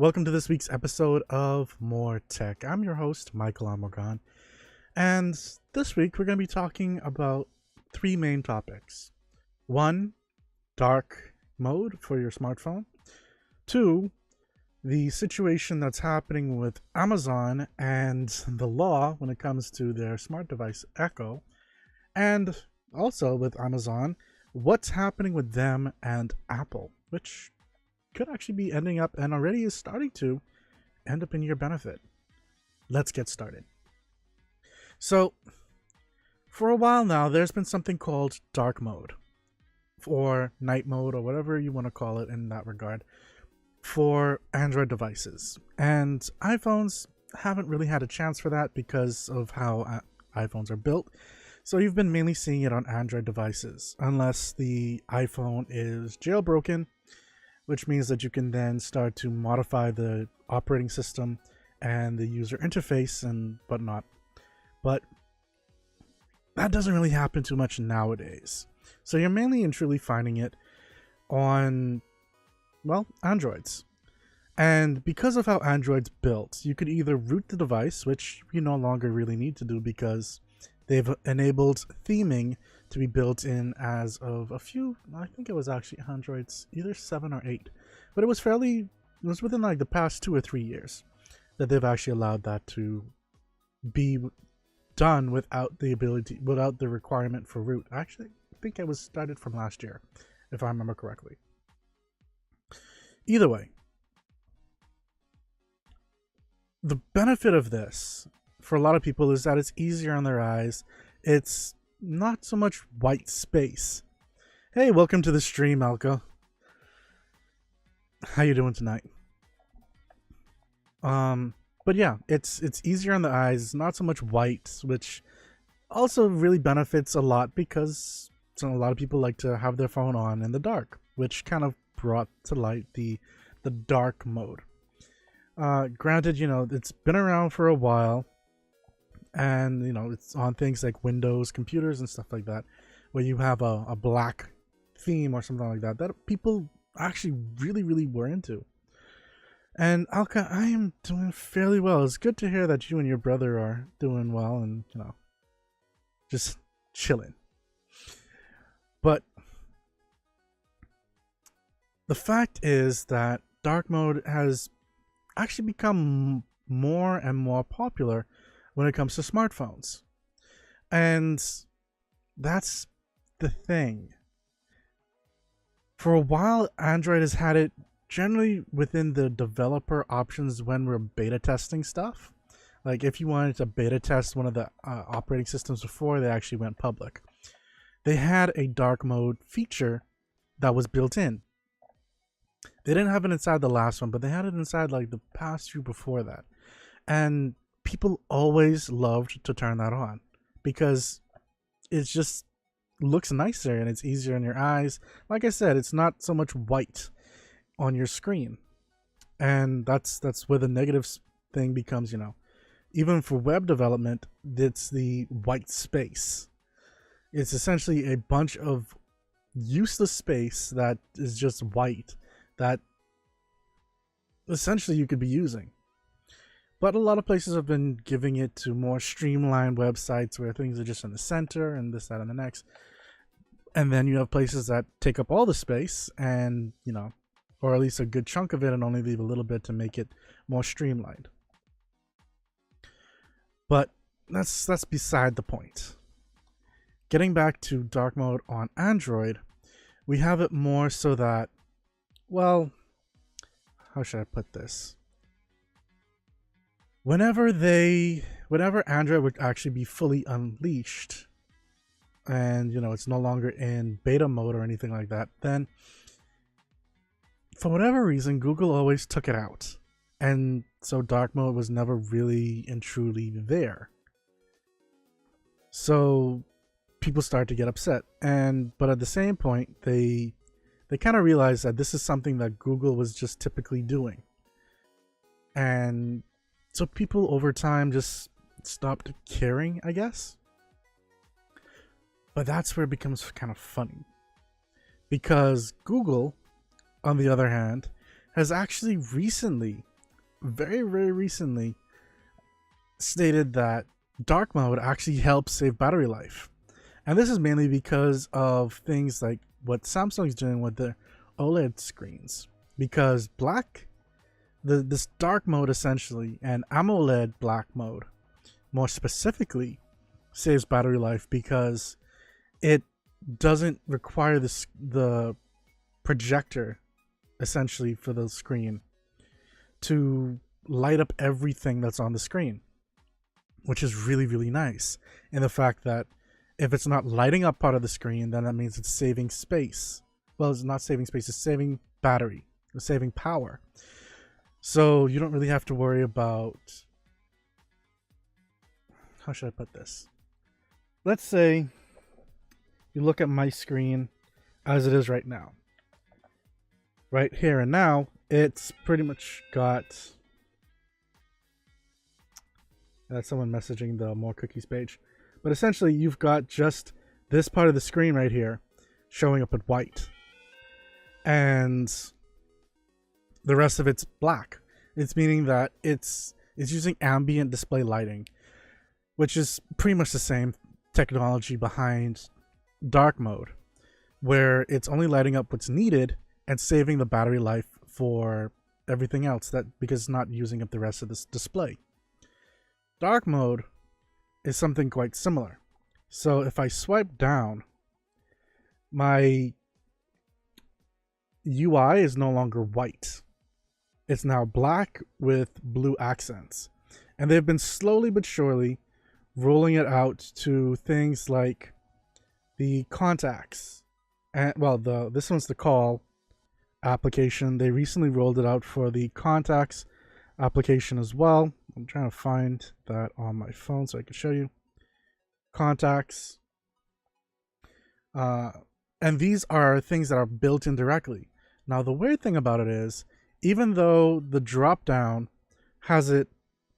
Welcome to this week's episode of MOAR Tech. I'm your host, Michael Morgan, and this week we're going to be talking about three main topics. One, dark mode for your smartphone. Two, the situation that's happening with Amazon and the law when it comes to their smart device Echo. And also with Amazon, what's happening with them and Apple, which could actually be ending up and already is starting to end up in your benefit. Let's get started. So, for a while now, there's been something called dark mode, or night mode, or whatever you want to call it in that regard, for Android devices. And iPhones haven't really had a chance for that because of how iPhones are built. So you've been mainly seeing it on Android devices, unless the iPhone is jailbroken, which means that you can then start to modify the operating system and the user interface and whatnot. But that doesn't really happen too much nowadays. So you're mainly and truly finding it on, well, Androids. And because of how Android's built, you could either root the device, which you no longer really need to do because they've enabled theming to be built in as of a few, I think it was actually Androids, either 7 or 8. But it was within like the past 2 or 3 years that they've actually allowed that to be done without the requirement for root. Actually, I think it was started from last year, if I remember correctly. Either way, the benefit of this for a lot of people is that it's easier on their eyes. It's not so much white space. Hey, welcome to the stream, Alka. How you doing tonight? But yeah, it's easier on the eyes. It's not so much white, which also really benefits a lot because a lot of people like to have their phone on in the dark, which kind of brought to light the dark mode. Granted, it's been around for a while. And it's on things like Windows computers and stuff like that, where you have a black theme or something like that people actually really were into. And Alka, I am doing fairly well. It's good to hear that you and your brother are doing well and just chilling. But the fact is that dark mode has actually become more and more popular when it comes to smartphones. And that's the thing. For a while, Android has had it generally within the developer options when we're beta testing stuff. Like if you wanted to beta test one of the operating systems before they actually went public, they had a dark mode feature that was built in. They didn't have it inside the last one, but they had it inside like the past few before that. And people always loved to turn that on because it just looks nicer and it's easier on your eyes. Like I said, it's not so much white on your screen. And that's where the negative thing becomes, even for web development, it's the white space. It's essentially a bunch of useless space that is just white that essentially you could be using. But a lot of places have been giving it to more streamlined websites where things are just in the center and this, that, and the next. And then you have places that take up all the space and, or at least a good chunk of it and only leave a little bit to make it more streamlined. But that's beside the point. Getting back to dark mode on Android, we have it more so that, well, how should I put this? Whenever Android would actually be fully unleashed and it's no longer in beta mode or anything like that, then for whatever reason Google always took it out, and so dark mode was never really and truly there. So people started to get upset, but at the same point they kind of realized that this is something that Google was just typically doing, and so people over time just stopped caring, I guess. But that's where it becomes kind of funny. Because Google, on the other hand, has actually recently very, very recently stated that dark mode actually helps save battery life. And this is mainly because of things like what Samsung's doing with their OLED screens. Because this dark mode essentially, and AMOLED black mode more specifically, saves battery life because it doesn't require the projector essentially for the screen to light up everything that's on the screen, which is really, really nice. And the fact that if it's not lighting up part of the screen, then that means it's saving space. Well, it's not saving space, it's saving battery, it's saving power. So you don't really have to worry about, how should I put this? Let's say you look at my screen as it is right now. Right here and now, it's pretty much got, that's someone messaging the More Cookies page. But essentially, you've got just this part of the screen right here showing up in white. And the rest of it's black. It's meaning that it's using ambient display lighting, which is pretty much the same technology behind dark mode, where it's only lighting up what's needed and saving the battery life for everything else, that because it's not using up the rest of this display. Dark mode is something quite similar. So if I swipe down, my UI is no longer white. It's now black with blue accents. And they've been slowly but surely rolling it out to things like the contacts. And well, this one's the call application. They recently rolled it out for the contacts application as well. I'm trying to find that on my phone so I can show you. Contacts. And these are things that are built in directly. Now, the weird thing about it is, even though the drop down has it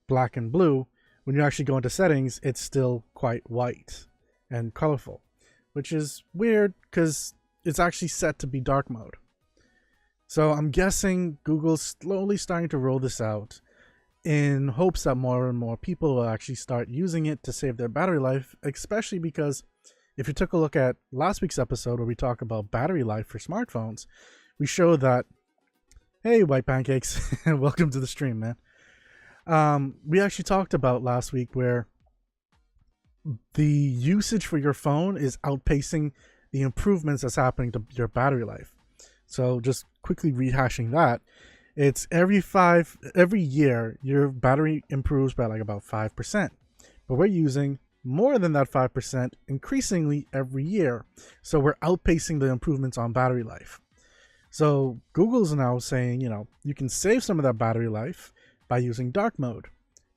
black and blue, when you actually go into settings, it's still quite white and colorful, which is weird because it's actually set to be dark mode. So I'm guessing Google's slowly starting to roll this out in hopes that more and more people will actually start using it to save their battery life, especially because if you took a look at last week's episode where we talk about battery life for smartphones, we showed that, hey, White Pancakes, welcome to the stream, man. We actually talked about last week where the usage for your phone is outpacing the improvements that's happening to your battery life. So just quickly rehashing that, it's every year your battery improves by like about 5%, but we're using more than that 5% increasingly every year. So we're outpacing the improvements on battery life. So Google's now saying, you can save some of that battery life by using dark mode.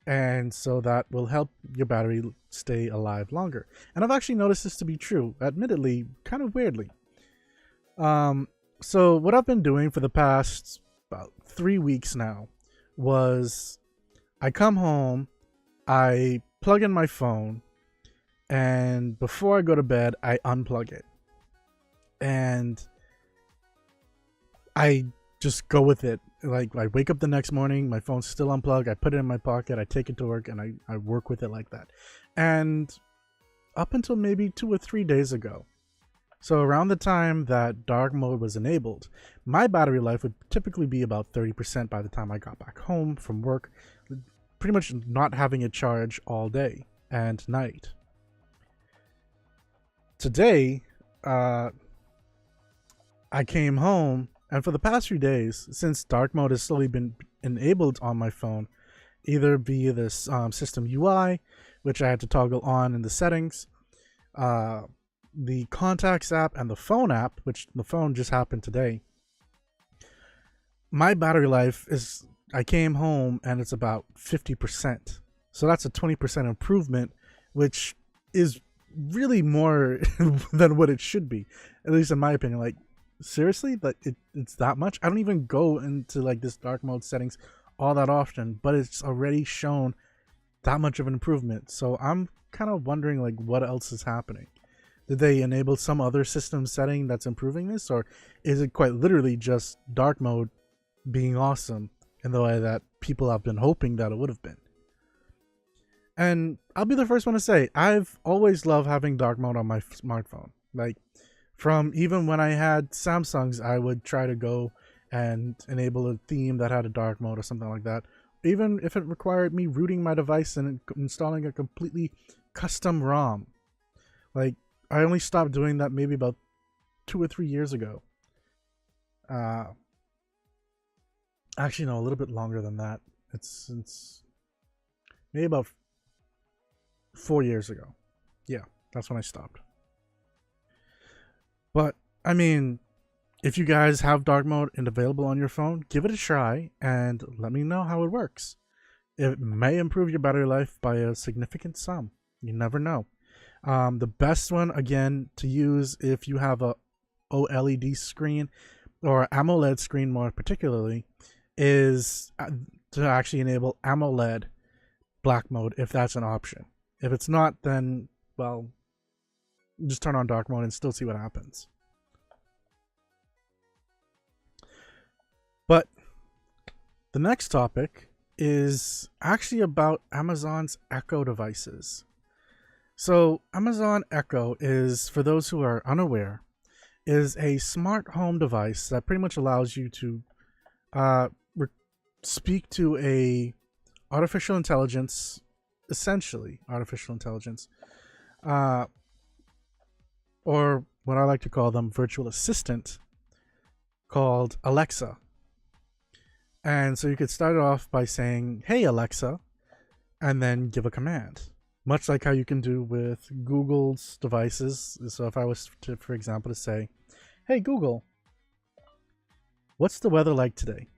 And so that will help your battery stay alive longer. And I've actually noticed this to be true, admittedly, kind of weirdly. So what I've been doing for the past about 3 weeks now was I come home, I plug in my phone, and before I go to bed, I unplug it. And I just go with it. Like, I wake up the next morning, my phone's still unplugged, I put it in my pocket, I take it to work, and I work with it like that. And up until maybe 2 or 3 days ago, so around the time that dark mode was enabled, my battery life would typically be about 30% by the time I got back home from work, pretty much not having it charge all day and night. Today, I came home, and for the past few days, since dark mode has slowly been enabled on my phone, either via this system UI, which I had to toggle on in the settings, the contacts app, and the phone app, which the phone just happened today, my battery life is, I came home and it's about 50%. So that's a 20% improvement, which is really more than what it should be, at least in my opinion. Like, seriously, like it's that much? I don't even go into like this dark mode settings all that often, but it's already shown that much of an improvement. So I'm kind of wondering, like, what else is happening? Did they enable some other system setting that's improving this, or is it quite literally just dark mode being awesome in the way that people have been hoping that it would have been. And I'll be the first one to say, I've always loved having dark mode on my smartphone. Like, from even when I had Samsungs, I would try to go and enable a theme that had a dark mode or something like that. Even if it required me rooting my device and installing a completely custom ROM. Like, I only stopped doing that maybe about 2 or 3 years ago. Actually, no, a little bit longer than that. It's maybe about 4 years ago. Yeah, that's when I stopped. But, I mean, if you guys have dark mode and available on your phone, give it a try and let me know how it works. It may improve your battery life by a significant sum. You never know. The best one, again, to use if you have a OLED screen or AMOLED screen more particularly, is to actually enable AMOLED black mode if that's an option. If it's not, then, well, just turn on dark mode and still see what happens. But the next topic is actually about Amazon's Echo devices. So Amazon Echo is, for those who are unaware, is a smart home device that pretty much allows you to speak to a artificial intelligence, essentially artificial intelligence, or what I like to call them, virtual assistant, called Alexa. And so you could start it off by saying, "Hey Alexa," and then give a command. Much like how you can do with Google's devices. So if I was to, for example, to say, "Hey Google, what's the weather like today?"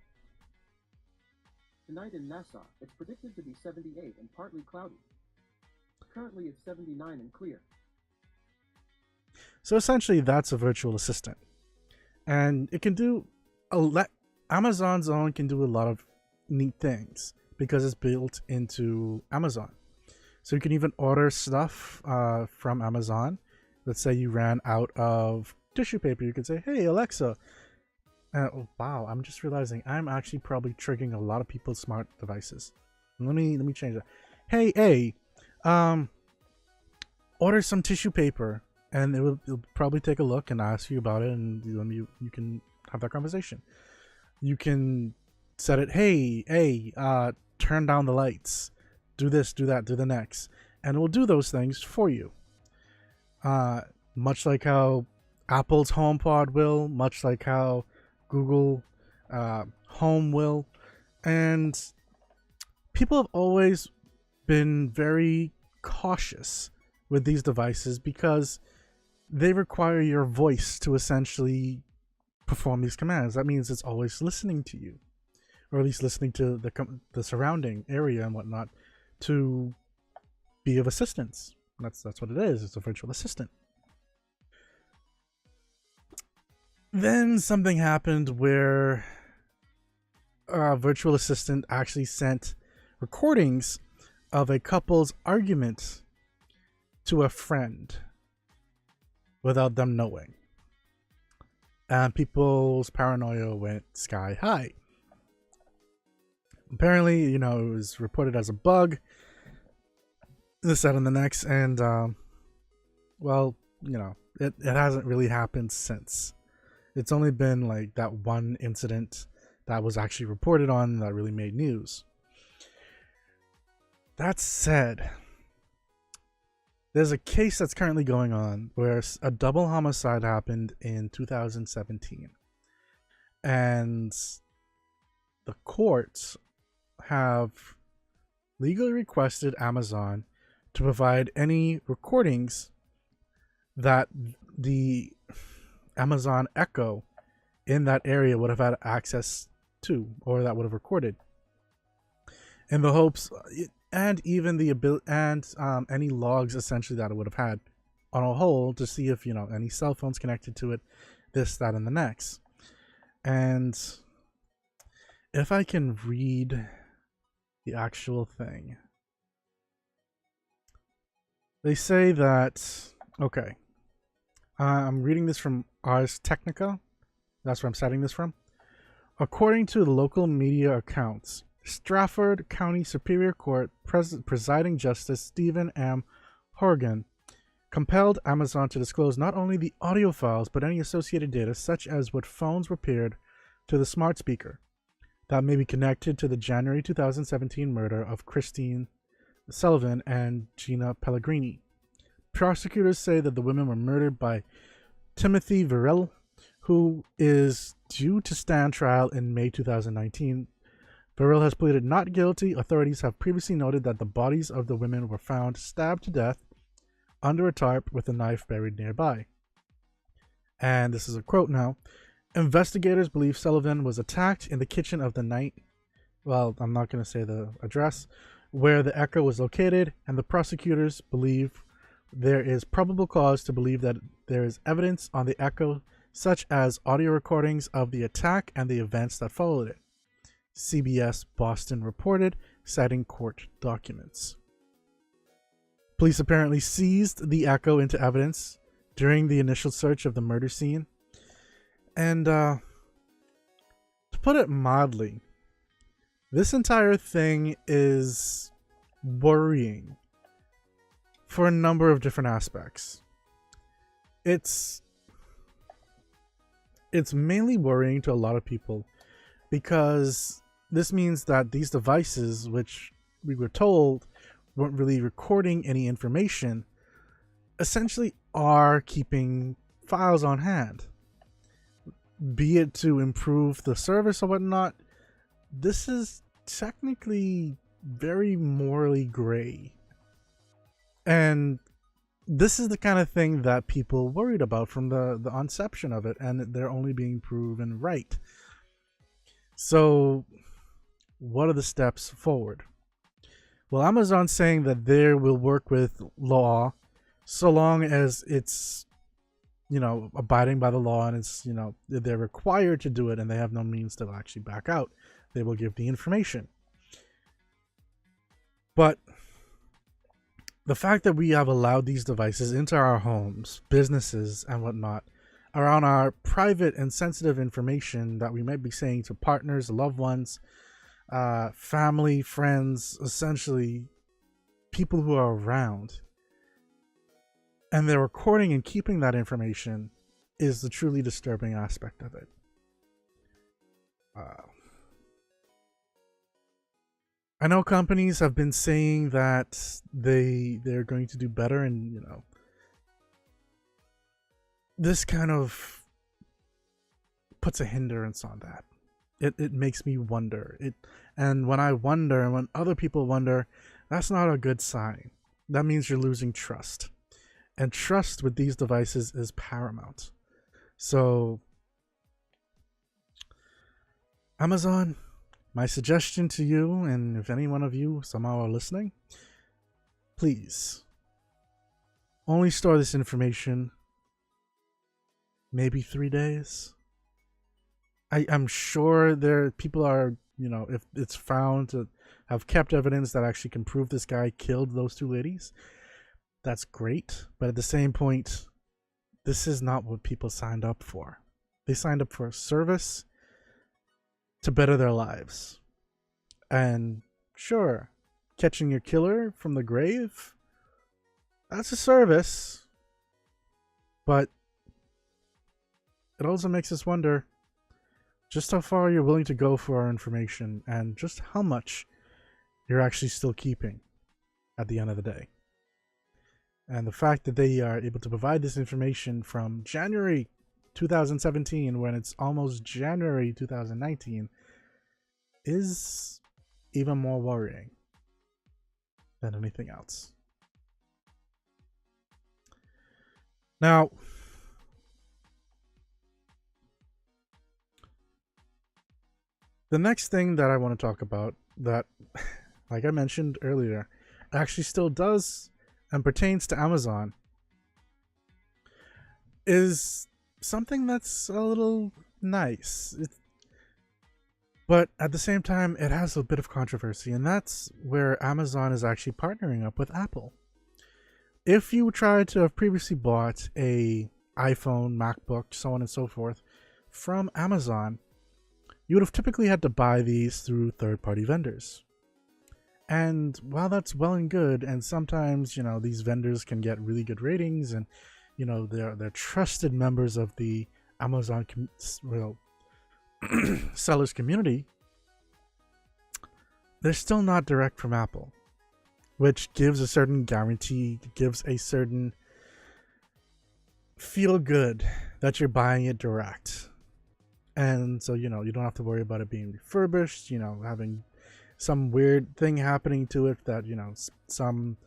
Tonight in Nassau, it's predicted to be 78 and partly cloudy. Currently it's 79 and clear. So essentially that's a virtual assistant. And it can do Amazon's own can do a lot of neat things because it's built into Amazon. So you can even order stuff from Amazon. Let's say you ran out of tissue paper. You could say, "Hey Alexa." Oh, wow, I'm just realizing I'm actually probably triggering a lot of people's smart devices. Let me change that. Hey, order some tissue paper, and it'll probably take a look and ask you about it, and you can have that conversation. You can set it, hey, turn down the lights, do this, do that, do the next, and it will do those things for you. Much like how Apple's HomePod will, much like how Google Home will, and people have always been very cautious with these devices because they require your voice to essentially perform these commands. That means it's always listening to you, or at least listening to the surrounding area and whatnot to be of assistance. That's what it is. It's a virtual assistant. Then something happened where a virtual assistant actually sent recordings of a couple's argument to a friend without them knowing. And people's paranoia went sky high. Apparently, it was reported as a bug, this, that, and the next, and, it hasn't really happened since. It's only been like that one incident that was actually reported on that really made news. That said, there's a case that's currently going on where a double homicide happened in 2017. And the courts have legally requested Amazon to provide any recordings that the Amazon Echo in that area would have had access to, or that would have recorded, in the hopes, and even the ability, and any logs essentially that it would have had on a whole, to see if any cell phones connected to it, this, that, and the next. And if I can read the actual thing, they say that, okay, I'm reading this from Ars Technica. That's where I'm citing this from. According to the local media accounts, Strafford County Superior Court presiding Justice Stephen M. Horgan compelled Amazon to disclose not only the audio files but any associated data, such as what phones were paired to the smart speaker that may be connected to the January 2017 murder of Christine Sullivan and Gina Pellegrini. Prosecutors say that the women were murdered by Timothy Verrill, who is due to stand trial in May 2019. Verrill has pleaded not guilty. Authorities have previously noted that the bodies of the women were found stabbed to death under a tarp with a knife buried nearby. And this is a quote now. Investigators believe Sullivan was attacked in the kitchen of the night. Well, I'm not going to say the address where the Echo was located, and the prosecutors believe there is probable cause to believe that there is evidence on the Echo, such as audio recordings of the attack and the events that followed it. CBS Boston reported, citing court documents. Police apparently seized the Echo into evidence during the initial search of the murder scene. And to put it mildly, this entire thing is worrying for a number of different aspects. It's mainly worrying to a lot of people because this means that these devices, which we were told weren't really recording any information, essentially are keeping files on hand. Be it to improve the service or whatnot, this is technically very morally gray. And this is the kind of thing that people worried about from the inception of it, and they're only being proven right. So, what are the steps forward? Well, Amazon's saying that they will work with law so long as it's, abiding by the law, and it's, they're required to do it and they have no means to actually back out. They will give the information. But the fact that we have allowed these devices into our homes, businesses, and whatnot, around our private and sensitive information that we might be saying to partners, loved ones, family, friends, essentially people who are around, and they're recording and keeping that information, is the truly disturbing aspect of it. I know companies have been saying that they're going to do better, and this kind of puts a hindrance on that. It makes me wonder. And when I wonder, and when other people wonder, that's not a good sign. That means you're losing trust. And trust with these devices is paramount. So, Amazon, my suggestion to you, and if any one of you somehow are listening, please only store this information maybe 3 days. I'm sure people are, if it's found to have kept evidence that actually can prove this guy killed those two ladies, that's great. But at the same point, this is not what people signed up for. They signed up for a service to better their lives. And sure, catching your killer from the grave, that's a service. But it also makes us wonder just how far you're willing to go for our information, and just how much you're actually still keeping at the end of the day. And the fact that they are able to provide this information from January 2017, when it's almost January 2019, is even more worrying than anything else. Now, the next thing that I want to talk about that, like I mentioned earlier, actually still does and pertains to Amazon is something that's a little nice. But at the same time, it has a bit of controversy, and that's where Amazon is actually partnering up with Apple. If you tried to have previously bought a iPhone, MacBook, so on and so forth, from Amazon, you would have typically had to buy these through third-party vendors. And while that's well and good, and sometimes, these vendors can get really good ratings, and, they're trusted members of the Amazon sellers community, they're still not direct from Apple, which gives a certain guarantee, gives a certain feel good that you're buying it direct. And so, you don't have to worry about it being refurbished, having some weird thing happening to it that, some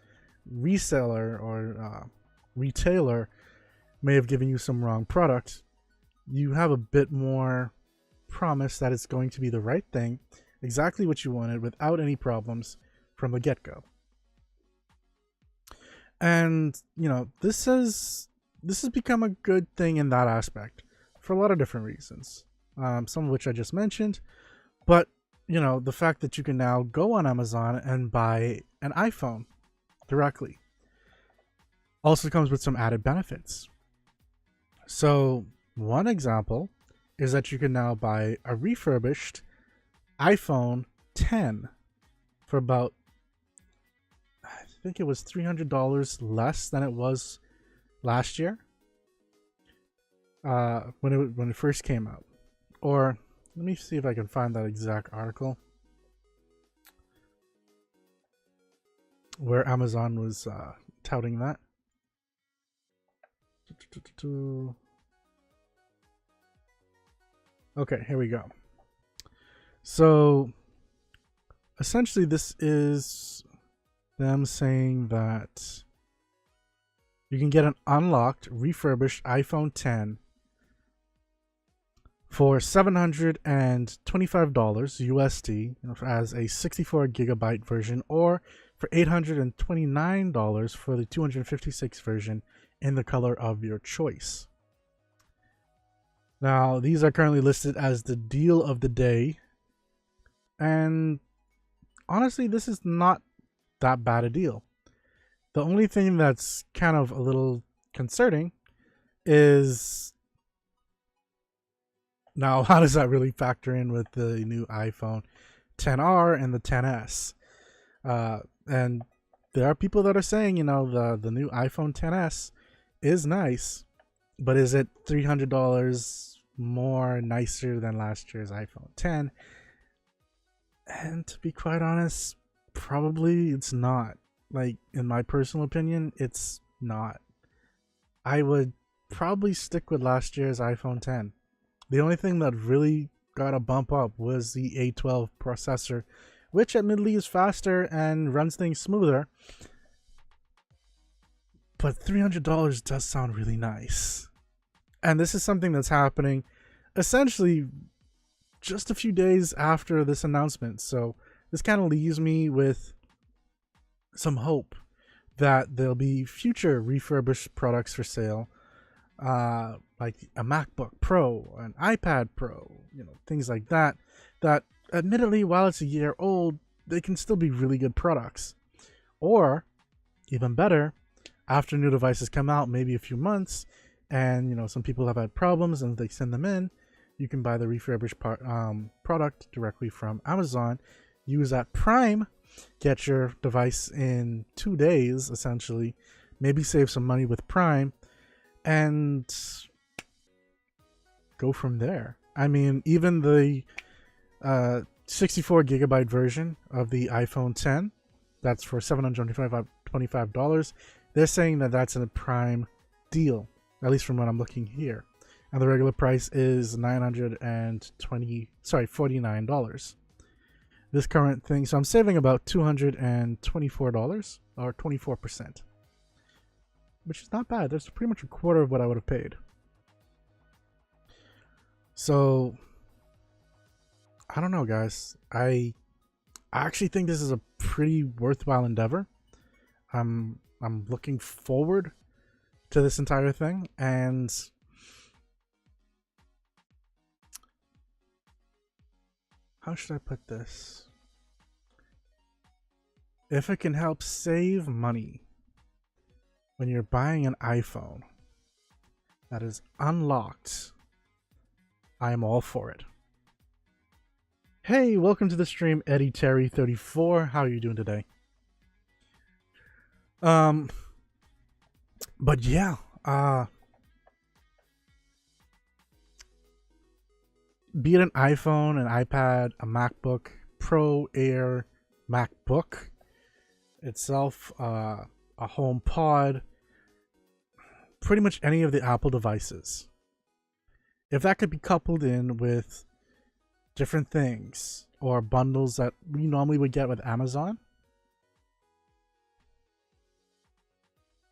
reseller or retailer may have given you some wrong product. You have a bit more promise that it's going to be the right thing, exactly what you wanted, without any problems from the get-go. And, this has become a good thing in that aspect for a lot of different reasons, some of which I just mentioned. But, the fact that you can now go on Amazon and buy an iPhone directly also comes with some added benefits. So, one example is that you can now buy a refurbished iPhone 10 for about, I think it was $300 less than it was last year when it first came out. Or let me see if I can find that exact article where Amazon was touting that. Okay, here we go. So essentially this is them saying that you can get an unlocked refurbished iPhone 10 for $725 USD as a 64 gigabyte version, or for $829 for the 256 version in the color of your choice. Now, these are currently listed as the deal of the day, and honestly, this is not that bad a deal. The only thing that's kind of a little concerning is, now, how does that really factor in with the new iPhone XR and the XS? And there are people that are saying, the new iPhone XS is nice, but is it $300 more nicer than last year's iPhone X? And to be quite honest, probably it's not. Like, in my personal opinion, it's not. I would probably stick with last year's iPhone X. The only thing that really got a bump up was the A12 processor, which admittedly is faster and runs things smoother. But $300 does sound really nice. And this is something that's happening essentially just a few days after this announcement. So this kind of leaves me with some hope that there'll be future refurbished products for sale, like a MacBook Pro, an iPad Pro, things like that, that admittedly, while it's a year old, they can still be really good products. Or, even better, after new devices come out, maybe a few months, and some people have had problems and they send them in, you can buy the refurbished product directly from Amazon, use that Prime, get your device in 2 days, essentially, maybe save some money with Prime, and go from there. I mean, even the 64 gigabyte version of the iPhone X, that's for $725. They're saying that that's a Prime deal, at least from what I'm looking here. And the regular price is $49. This current thing, so I'm saving about $224, or 24%, which is not bad. That's pretty much a quarter of what I would have paid. So I don't know, guys. I actually think this is a pretty worthwhile endeavor. I'm looking forward to this entire thing, and how should I put this? If it can help save money when you're buying an iPhone that is unlocked, I am all for it. Hey, welcome to the stream, Eddie Terry 34. How are you doing today? Um, but yeah, be it an iPhone, an iPad, a MacBook Pro, Air, MacBook itself, a home pod, pretty much any of the Apple devices. If that could be coupled in with different things or bundles that we normally would get with Amazon,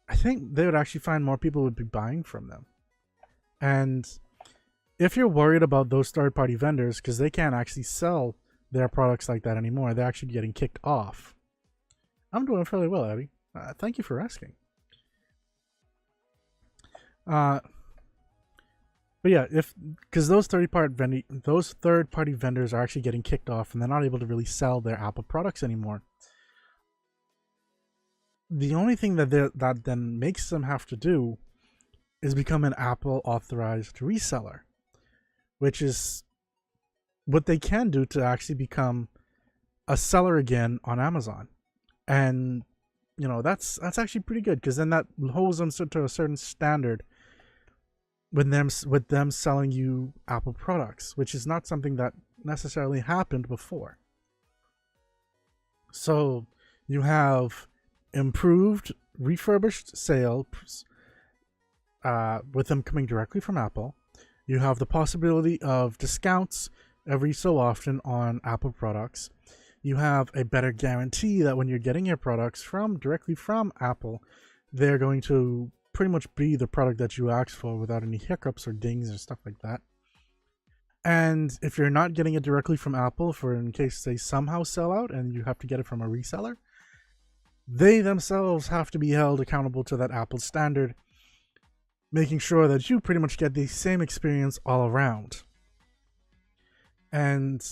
I think they would actually find more people would be buying from them. And if you're worried about those third-party vendors, because they can't actually sell their products like that anymore, they're actually getting kicked off. I'm doing fairly well, Eddie. Thank you for asking. But yeah, because those third-party vendors are actually getting kicked off, and they're not able to really sell their Apple products anymore. The only thing that then makes them have to do is become an Apple authorized reseller, which is what they can do to actually become a seller again on Amazon. And that's actually pretty good, because then that holds them to a certain standard with them selling you Apple products, which is not something that necessarily happened before. So you have improved refurbished sales with them coming directly from Apple. You have the possibility of discounts every so often on Apple products. You have a better guarantee that when you're getting your products directly from Apple, they're going to pretty much be the product that you asked for without any hiccups or dings or stuff like that. And if you're not getting it directly from Apple, in case they somehow sell out and you have to get it from a reseller, they themselves have to be held accountable to that Apple standard, making sure that you pretty much get the same experience all around. And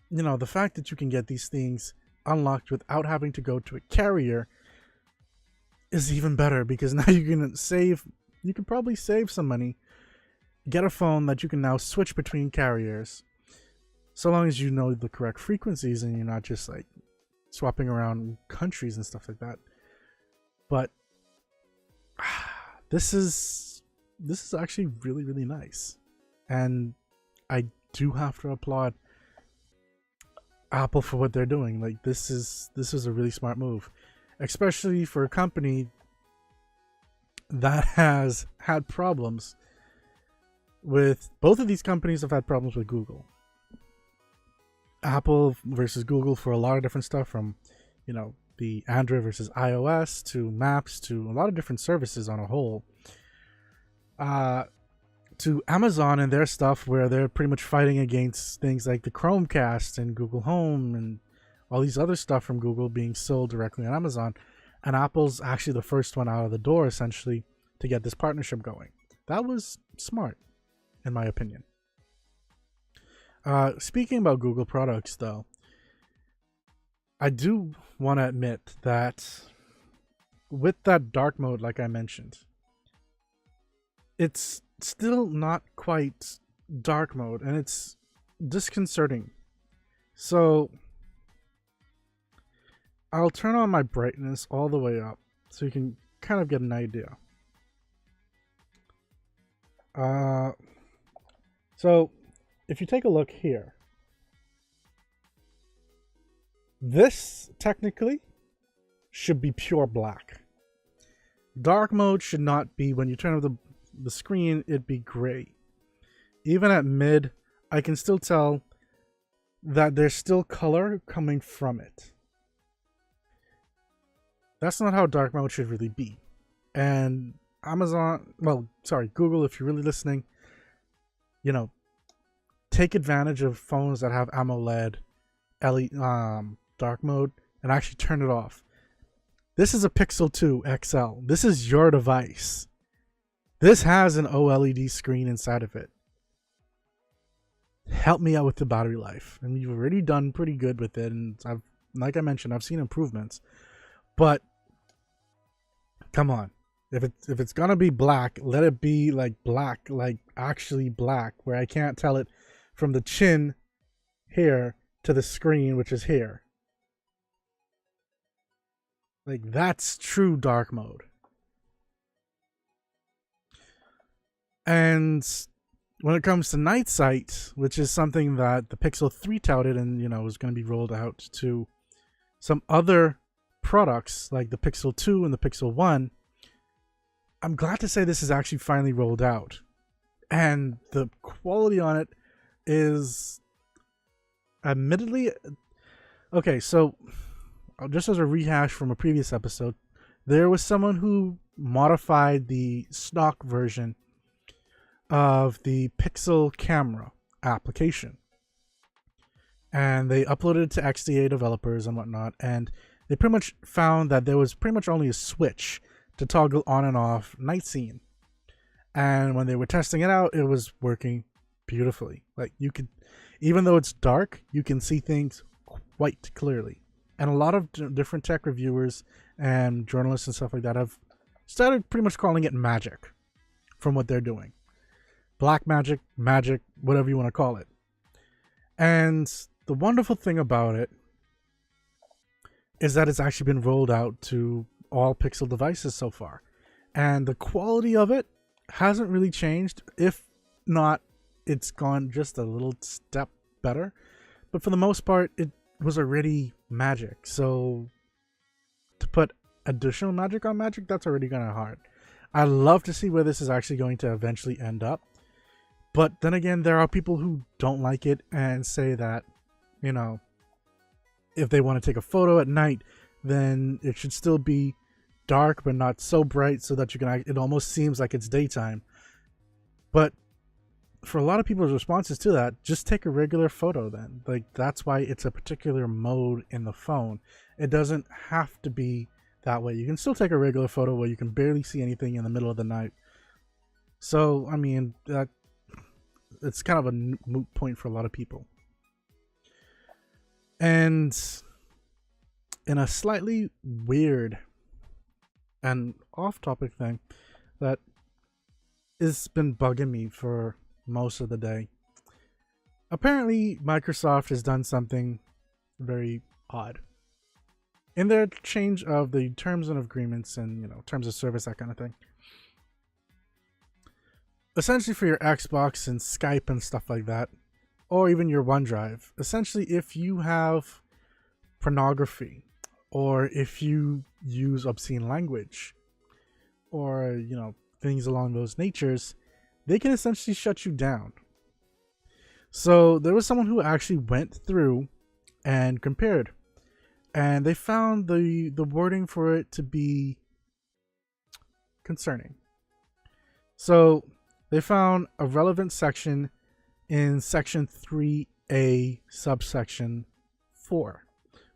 the fact that you can get these things unlocked without having to go to a carrier is even better, because now you can probably save some money, get a phone that you can now switch between carriers, so long as you know the correct frequencies and you're not just like swapping around countries and stuff like that. But this is actually really, really nice, and I do have to applaud Apple for what they're doing. Like, this is a really smart move, especially for a company that has had problems with both of these companies. Have had problems with Google. Apple versus Google for a lot of different stuff, from the Android versus iOS to Maps to a lot of different services on a whole, to Amazon and their stuff, where they're pretty much fighting against things like the Chromecast and Google Home and all these other stuff from Google being sold directly on Amazon. And Apple's actually the first one out of the door, essentially, to get this partnership going. That was smart, in my opinion. Speaking about Google products, though, I do want to admit that with that dark mode, like I mentioned, it's still not quite dark mode, and it's disconcerting. So I'll turn on my brightness all the way up so you can kind of get an idea. So if you take a look here, this technically should be pure black. Dark mode should not be, when you turn on the screen, it'd be gray. Even at mid, I can still tell that there's still color coming from it. That's not how dark mode should really be. And Google, if you're really listening, take advantage of phones that have AMOLED dark mode and actually turn it off. This is a Pixel 2 XL. This is your device. This has an OLED screen inside of it. Help me out with the battery life. And you've already done pretty good with it, and like I mentioned, I've seen improvements. But come on. If it's gonna be black, let it be like black, like actually black, where I can't tell it from the chin here to the screen, which is here. Like, that's true dark mode. And when it comes to night sight, which is something that the Pixel 3 touted and, is going to be rolled out to some other products like the Pixel 2 and the Pixel 1, I'm glad to say this is actually finally rolled out. And the quality on it is admittedly... Okay, so just as a rehash from a previous episode, there was someone who modified the stock version of the Pixel camera application. And they uploaded it to XDA developers and whatnot, and they pretty much found that there was pretty much only a switch to toggle on and off night scene. And when they were testing it out, it was working beautifully. Like, you could, even though it's dark, you can see things quite clearly. And a lot of different tech reviewers and journalists and stuff like that have started pretty much calling it magic from what they're doing. Black magic, magic, whatever you want to call it. And the wonderful thing about it is that it's actually been rolled out to all Pixel devices so far. And the quality of it hasn't really changed. If not, it's gone just a little step better. But for the most part, it was already magic. So to put additional magic on magic, that's already kind of hard. I'd love to see where this is actually going to eventually end up. But then again, there are people who don't like it and say that, if they want to take a photo at night, then it should still be dark but not so bright so that it almost seems like it's daytime. But for a lot of people's responses to that, just take a regular photo then. Like, that's why it's a particular mode in the phone. It doesn't have to be that way. You can still take a regular photo where you can barely see anything in the middle of the night. So, I mean, it's kind of a moot point for a lot of people. And in a slightly weird and off-topic thing that has been bugging me for most of the day, apparently Microsoft has done something very odd in their change of the terms and agreements and terms of service, that kind of thing. Essentially, for your Xbox and Skype and stuff like that, or even your OneDrive, essentially if you have pornography, or if you use obscene language, or things along those natures, they can essentially shut you down. So there was someone who actually went through and compared, and they found the wording for it to be concerning. So they found a relevant section in section 3A subsection 4,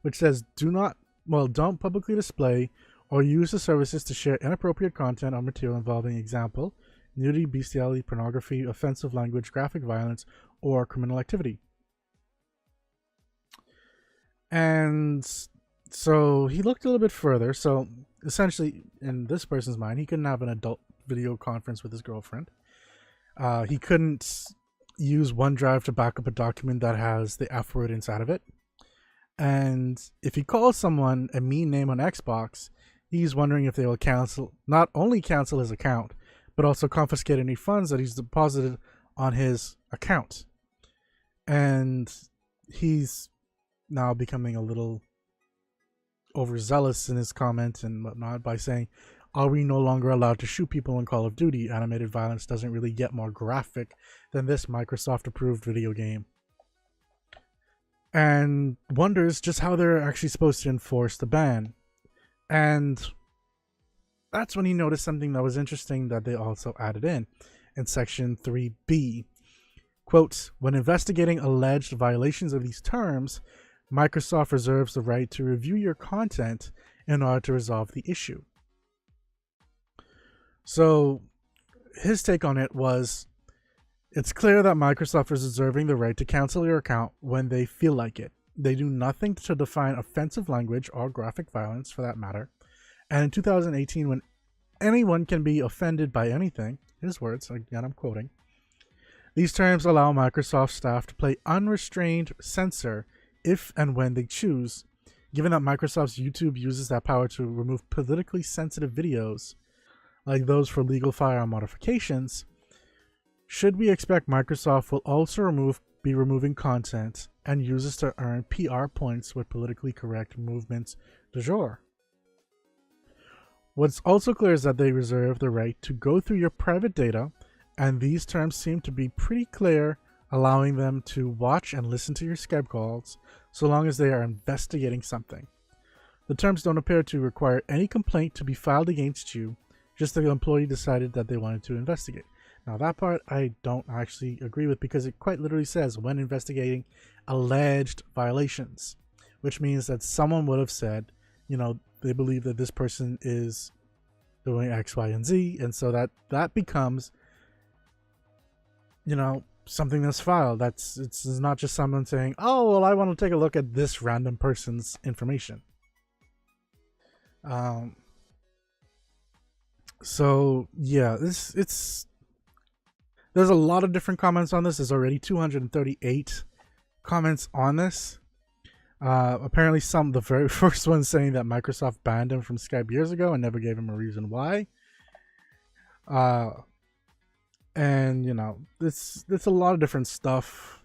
which says don't publicly display or use the services to share inappropriate content or material involving example, nudity, bestiality, pornography, offensive language, graphic violence, or criminal activity. And so he looked a little bit further. So essentially, in this person's mind, he couldn't have an adult video conference with his girlfriend. He couldn't use OneDrive to back up a document that has the F word inside of it. And if he calls someone a mean name on Xbox, he's wondering if they will not only cancel his account, but also confiscate any funds that he's deposited on his account. And he's now becoming a little overzealous in his comment and whatnot by saying, are we no longer allowed to shoot people in Call of Duty? Animated violence doesn't really get more graphic than this Microsoft-approved video game. And wonders just how they're actually supposed to enforce the ban. And that's when he noticed something that was interesting that they also added in section 3B. Quote, when investigating alleged violations of these terms, Microsoft reserves the right to review your content in order to resolve the issue. So his take on it was, it's clear that Microsoft is reserving the right to cancel your account when they feel like it. They do nothing to define offensive language or graphic violence for that matter. And in 2018, when anyone can be offended by anything, his words, again I'm quoting, these terms allow Microsoft staff to play unrestrained censor if and when they choose. Given that Microsoft's YouTube uses that power to remove politically sensitive videos, like those for legal firearm modifications, should we expect Microsoft will also be removing content and use this to earn PR points with politically correct movements du jour? What's also clear is that they reserve the right to go through your private data, and these terms seem to be pretty clear, allowing them to watch and listen to your Skype calls so long as they are investigating something. The terms don't appear to require any complaint to be filed against you, just the employee decided that they wanted to investigate. Now that part I don't actually agree with, because it quite literally says when investigating alleged violations, which means that someone would have said, they believe that this person is doing X, Y, and Z, and so that becomes, something that's filed. It's not just someone saying, oh, well, I want to take a look at this random person's information. So yeah, there's a lot of different comments on this. There's already 238 comments on this. Apparently the very first one saying that Microsoft banned him from Skype years ago and never gave him a reason why. And it's a lot of different stuff.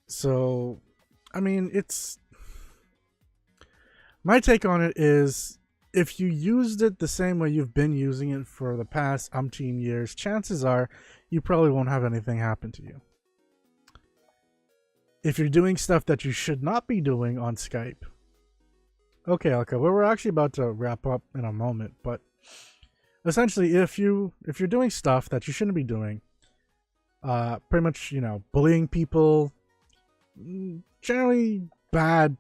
So, I mean, my take on it is, if you used it the same way you've been using it for the past umpteen years, chances are you probably won't have anything happen to you. If you're doing stuff that you should not be doing on Skype. Okay, Alka, well, we're actually about to wrap up in a moment, but essentially, if you're doing stuff that you shouldn't be doing, pretty much, bullying people, generally bad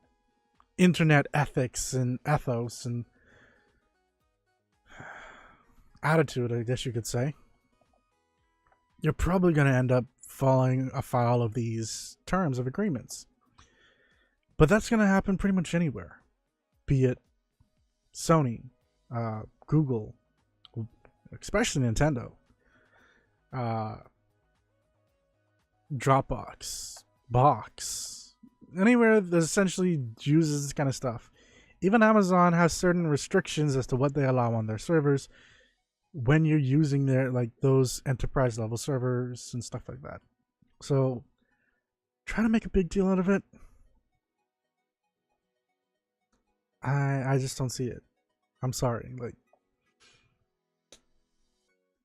internet ethics and ethos and attitude, I guess you could say, you're probably going to end up falling afoul of these terms of agreements. But that's going to happen pretty much anywhere, be it Sony, Google, especially Nintendo, Dropbox, Box, anywhere that essentially uses this kind of stuff. Even Amazon has certain restrictions as to what they allow on their servers when you're using those enterprise level servers and stuff like that. So try to make a big deal out of it. I just don't see it. I'm sorry.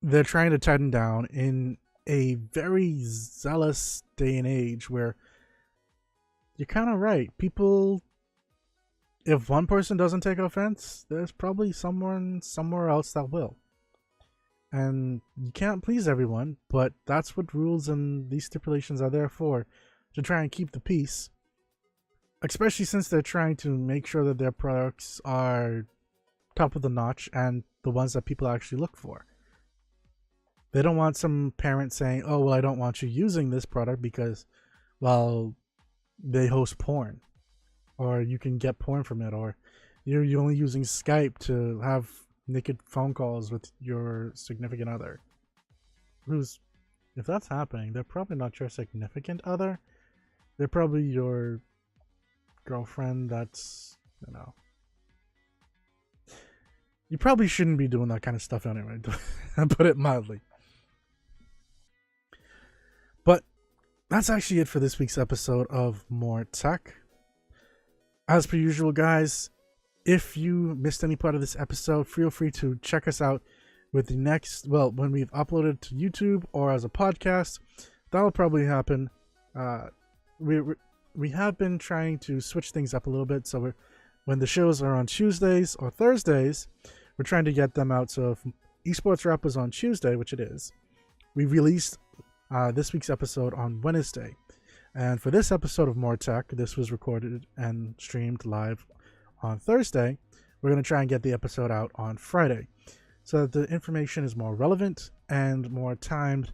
They're trying to tighten down in a very zealous day and age where you're kind of right. People, if one person doesn't take offense, there's probably someone somewhere else that will. And you can't please everyone, but that's what rules and these stipulations are there for, to try and keep the peace. Especially since they're trying to make sure that their products are top of the notch and the ones that people actually look for. They don't want some parent saying, oh, well, I don't want you using this product because, well, they host porn, or you can get porn from it, or you're only using Skype to have naked phone calls with your significant other. If that's happening, they're probably not your significant other. They're probably your girlfriend that's, you probably shouldn't be doing that kind of stuff anyway, to put it mildly. But that's actually it for this week's episode of MOAR Tech. As per usual, guys, if you missed any part of this episode, feel free to check us out with the next, when we've uploaded to YouTube or as a podcast. That'll probably happen. We have been trying to switch things up a little bit, so when the shows are on Tuesdays or Thursdays, we're trying to get them out. So if Esports Wrap was on Tuesday, which it is, we released this week's episode on Wednesday. And for this episode of MOAR Tech, this was recorded and streamed live on Thursday. We're going to try and get the episode out on Friday, so that the information is more relevant and more timed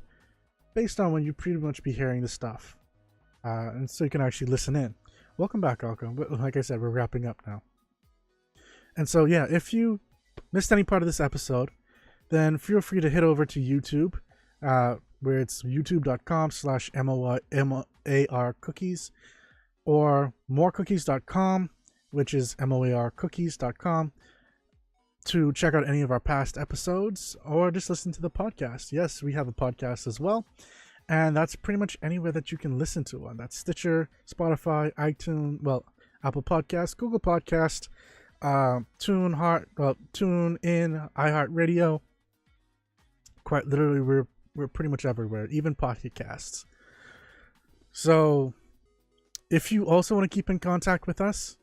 based on when you pretty much be hearing the stuff. And so you can actually listen in. Welcome back, Alco. Like I said, we're wrapping up now. And so, yeah, if you missed any part of this episode, then feel free to head over to YouTube, where it's youtube.com/MOAR cookies. or morecookies.com, which is moarcookies.com, to check out any of our past episodes or just listen to the podcast. Yes, we have a podcast as well, and that's pretty much anywhere that you can listen to one. That's Stitcher, Spotify, iTunes, well, Apple Podcast, Google Podcast, TuneIn, iHeartRadio. Quite literally, we're pretty much everywhere, even podcasts. So if you also want to keep in contact with us,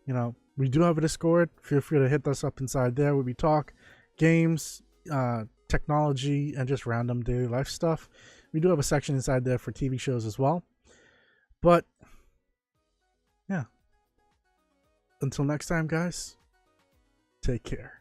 we do have a Discord. Feel free to hit us up inside there where we talk games, technology, and just random daily life stuff. We do have a section inside there for TV shows as well. But yeah, until next time, guys, take care.